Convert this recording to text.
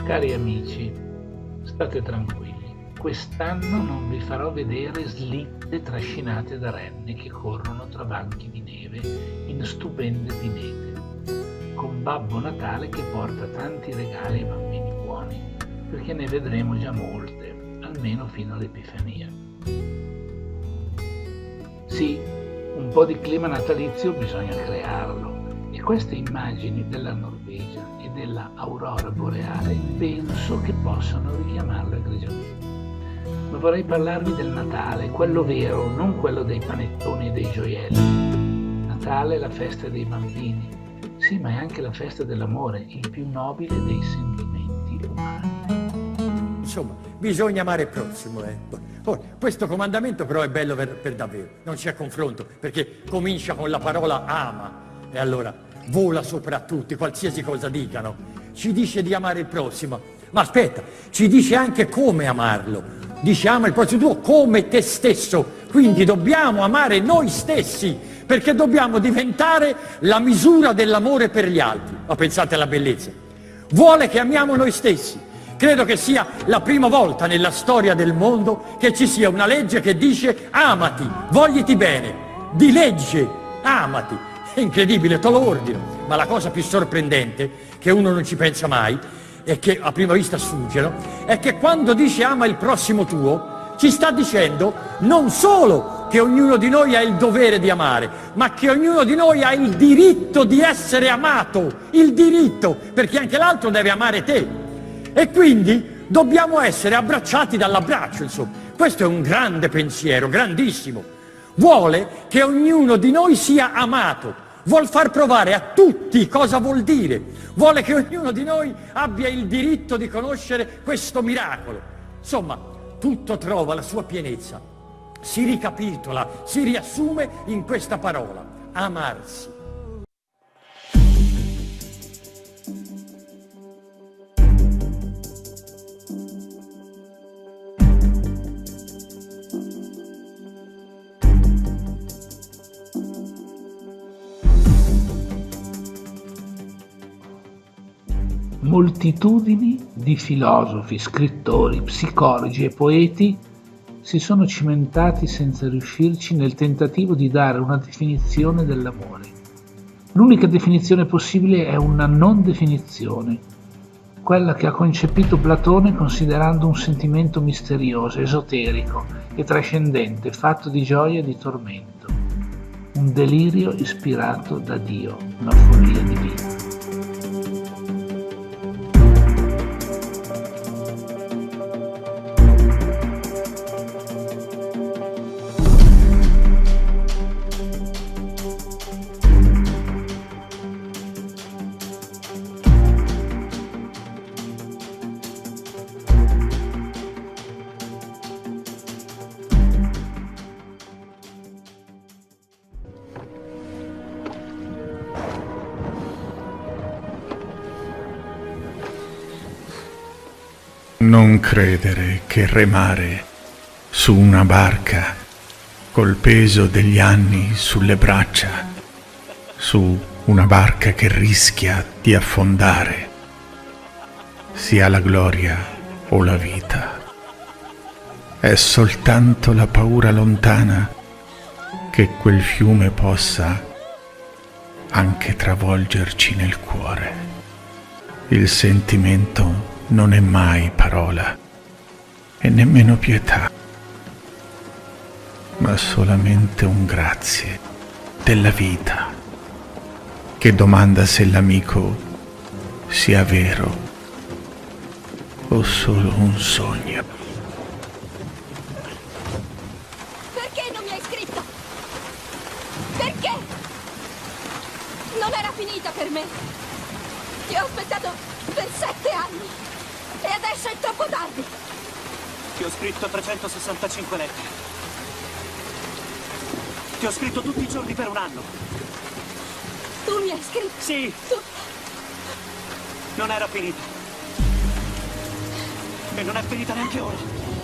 Cari amici, state tranquilli. Quest'anno non vi farò vedere slitte trascinate da renne che corrono tra banchi di neve in stupende pinete, con Babbo Natale che porta tanti regali ai bambini buoni, perché ne vedremo già molte, almeno fino all'Epifania. Sì, un po' di clima natalizio bisogna crearlo, e queste immagini della Norvegia e della aurora boreale penso che possano richiamarlo egregiamente. Ma vorrei parlarvi del Natale, quello vero, non quello dei panettoni e dei gioielli. Natale è la festa dei bambini, sì, ma è anche la festa dell'amore, il più nobile dei sentimenti umani. Insomma, bisogna amare il prossimo, Ora, questo comandamento però è bello per davvero, non c'è confronto, perché comincia con la parola ama, e allora vola sopra tutti, qualsiasi cosa dicano. Ci dice di amare il prossimo, ma aspetta, ci dice anche come amarlo. Dice ama il prossimo tuo come te stesso, quindi dobbiamo amare noi stessi, perché dobbiamo diventare la misura dell'amore per gli altri. Ma pensate alla bellezza. Vuole che amiamo noi stessi. Credo che sia la prima volta nella storia del mondo che ci sia una legge che dice amati, vogliti bene, di legge, amati. È incredibile, te lo ordino. Ma la cosa più sorprendente, che uno non ci pensa mai, e che a prima vista sfuggono, è che quando dice ama il prossimo tuo, ci sta dicendo non solo che ognuno di noi ha il dovere di amare, ma che ognuno di noi ha il diritto di essere amato, il diritto, perché anche l'altro deve amare te. E quindi dobbiamo essere abbracciati dall'abbraccio, insomma. Questo è un grande pensiero, grandissimo. Vuole che ognuno di noi sia amato. Vuol far provare a tutti cosa vuol dire. Vuole che ognuno di noi abbia il diritto di conoscere questo miracolo. Insomma, tutto trova la sua pienezza. Si ricapitola, si riassume in questa parola, amarsi. Moltitudini di filosofi, scrittori, psicologi e poeti si sono cimentati senza riuscirci nel tentativo di dare una definizione dell'amore. L'unica definizione possibile è una non definizione, quella che ha concepito Platone considerando un sentimento misterioso, esoterico e trascendente, fatto di gioia e di tormento, un delirio ispirato da Dio, una follia divina. Non credere che remare su una barca col peso degli anni sulle braccia, su una barca che rischia di affondare, sia la gloria o la vita. È soltanto la paura lontana che quel fiume possa anche travolgerci nel cuore. Il sentimento non è mai parola e nemmeno pietà, ma solamente un grazie della vita che domanda se l'amico sia vero o solo un sogno. Perché non mi hai scritto? Perché? Non era finita per me. Ti ho aspettato per 7 anni. E adesso è troppo tardi. Ti ho scritto 365 lettere. Ti ho scritto tutti i giorni per un anno. Tu mi hai scritto? Sì. Tu... Non era finita. E non è finita neanche ora.